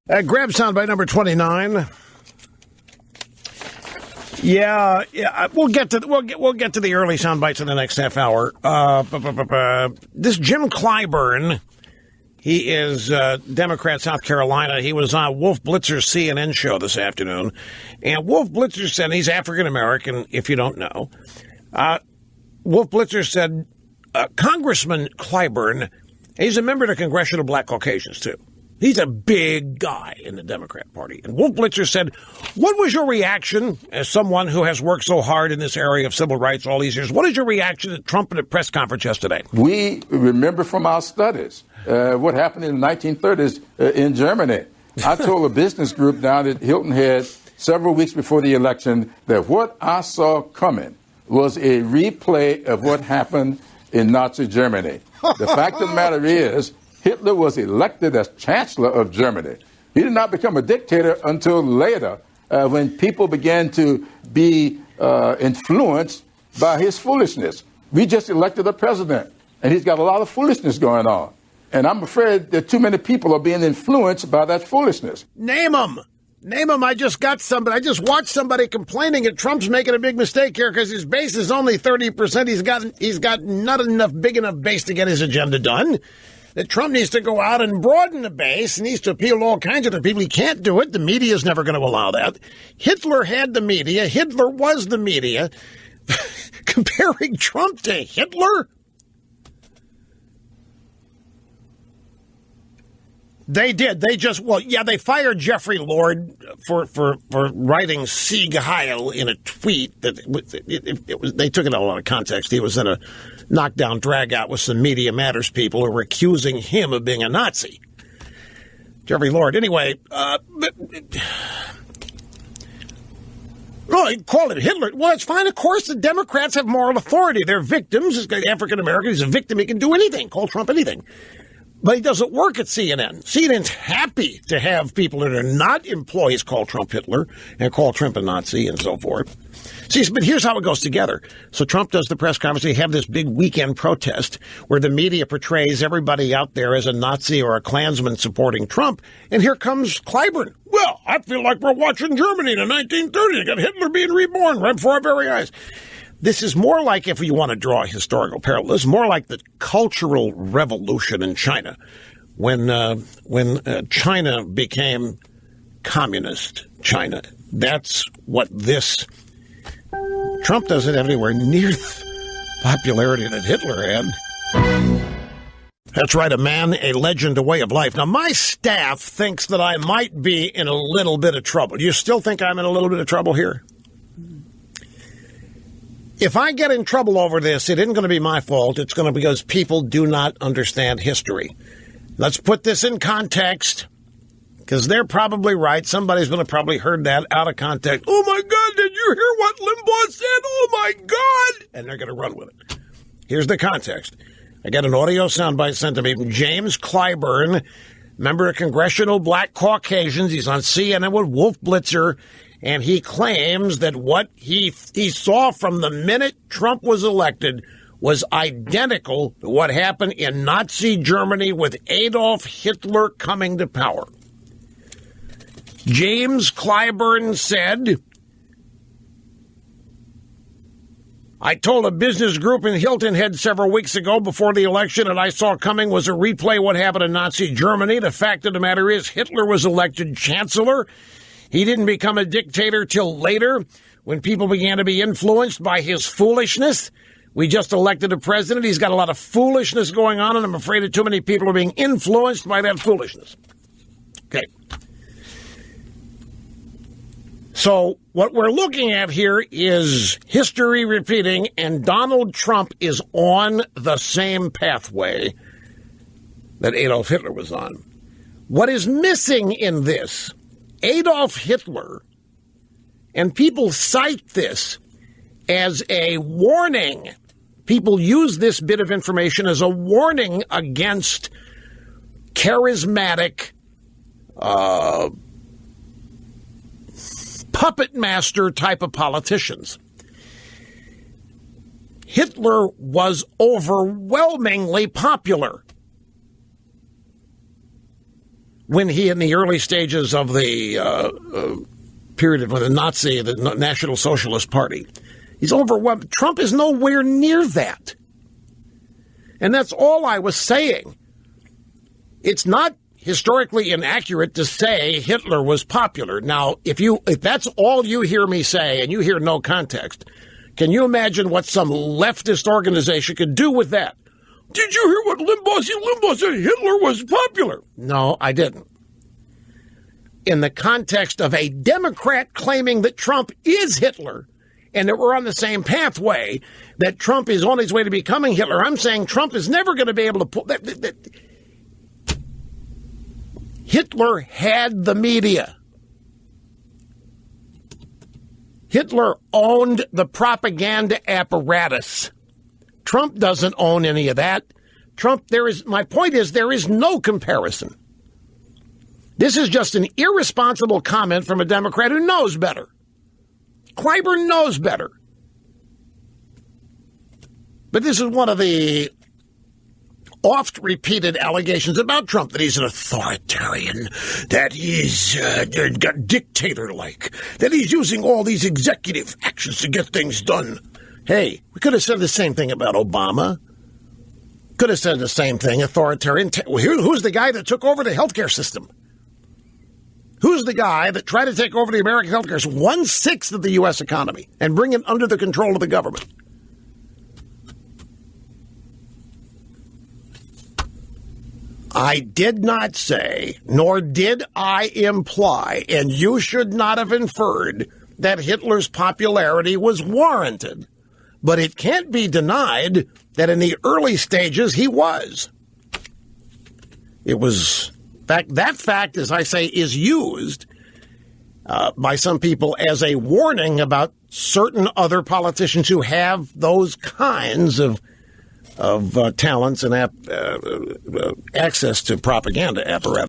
Grab soundbite number 29. Yeah, we'll get to the early sound bites in the next half hour. This Jim Clyburn, he is Democrat, South Carolina. He was on Wolf Blitzer's CNN show this afternoon, and Wolf Blitzer said he's African American. If you don't know, Wolf Blitzer said Congressman Clyburn, he's a member of the Congressional Black Caucasians too. He's a big guy in the Democrat Party. And Wolf Blitzer said, what was your reaction as someone who has worked so hard in this area of civil rights all these years? What is your reaction to Trump at a press conference yesterday? We remember from our studies what happened in the 1930s in Germany. I told a business group down at Hilton Head several weeks before the election that what I saw coming was a replay of what happened in Nazi Germany. The fact of the matter is, Hitler was elected as Chancellor of Germany. He did not become a dictator until later, when people began to be influenced by his foolishness. We just elected a president, and he's got a lot of foolishness going on. And I'm afraid that too many people are being influenced by that foolishness. Name them. Name them. I just watched somebody complaining that Trump's making a big mistake here because his base is only 30%. He's got not enough big enough base to get his agenda done. That Trump needs to go out and broaden the base, needs to appeal to all kinds of people. He can't do it. The media is never going to allow that. Hitler had the media. Hitler was the media. Comparing Trump to Hitler? They did. They fired Jeffrey Lord for writing Sieg Heil in a tweet. They took it out of a lot of context. He was in a knockdown drag-out with some Media Matters people who were accusing him of being a Nazi. Jeffrey Lord. Anyway, he called it Hitler. Well, it's fine. Of course, the Democrats have moral authority. They're victims. He's African-American. He's a victim. He can do anything. Call Trump anything. But he doesn't work at CNN. CNN's happy to have people that are not employees call Trump Hitler and call Trump a Nazi and so forth. See, but here's how it goes together. So Trump does the press conference. They have this big weekend protest where the media portrays everybody out there as a Nazi or a Klansman supporting Trump. And here comes Clyburn. Well, I feel like we're watching Germany in the 1930s. You got Hitler being reborn right before our very eyes. This is more like, if you want to draw a historical parallel, this is more like the Cultural Revolution in China, when China became communist China. That's what this. Trump doesn't have anywhere near the popularity that Hitler had. That's right, a man, a legend, a way of life. Now, my staff thinks that I might be in a little bit of trouble. You still think I'm in a little bit of trouble here? If I get in trouble over this, it isn't going to be my fault. It's going to be because people do not understand history. Let's put this in context, because they're probably right. Somebody's going to probably heard that out of context. Oh, my God, did you hear what Limbaugh said? Oh, my God. And they're going to run with it. Here's the context. I got an audio soundbite sent to me from James Clyburn, member of Congressional Black Caucasians. He's on CNN with Wolf Blitzer. And he claims that what he saw from the minute Trump was elected was identical to what happened in Nazi Germany with Adolf Hitler coming to power. James Clyburn said, I told a business group in Hilton Head several weeks ago before the election that I saw coming was a replay of what happened in Nazi Germany. The fact of the matter is Hitler was elected chancellor. He didn't become a dictator till later, when people began to be influenced by his foolishness. We just elected a president. He's got a lot of foolishness going on, and I'm afraid that too many people are being influenced by that foolishness. Okay. So what we're looking at here is history repeating, and Donald Trump is on the same pathway that Adolf Hitler was on. What is missing in this? Adolf Hitler, and people cite this as a warning. People use this bit of information as a warning against charismatic, puppet master type of politicians. Hitler was overwhelmingly popular. when he, in the early stages of the period of the Nazi, the National Socialist Party, he's overwhelmed. Trump is nowhere near that. And that's all I was saying. It's not historically inaccurate to say Hitler was popular. Now, if that's all you hear me say and you hear no context, can you imagine what some leftist organization could do with that? Did you hear what Limbaugh said? Limbaugh said Hitler was popular. No, I didn't. In the context of a Democrat claiming that Trump is Hitler and that we're on the same pathway, that Trump is on his way to becoming Hitler, I'm saying Trump is never going to be able to pull that. Hitler had the media. Hitler owned the propaganda apparatus. Trump doesn't own any of that. My point is, there is no comparison. This is just an irresponsible comment from a Democrat who knows better. Clyburn knows better. But this is one of the oft-repeated allegations about Trump, that he's an authoritarian, that he's dictator-like, that he's using all these executive actions to get things done. Hey, we could have said the same thing about Obama. Could have said the same thing, authoritarian. Who's the guy that took over the healthcare system? Who's the guy that tried to take over the American healthcare system, 1/6 of the U.S. economy, and bring it under the control of the government? I did not say, nor did I imply, and you should not have inferred, that Hitler's popularity was warranted. But it can't be denied that in the early stages he was. It was, that fact, as I say, is used by some people as a warning about certain other politicians who have those kinds of talents and access to propaganda apparatus.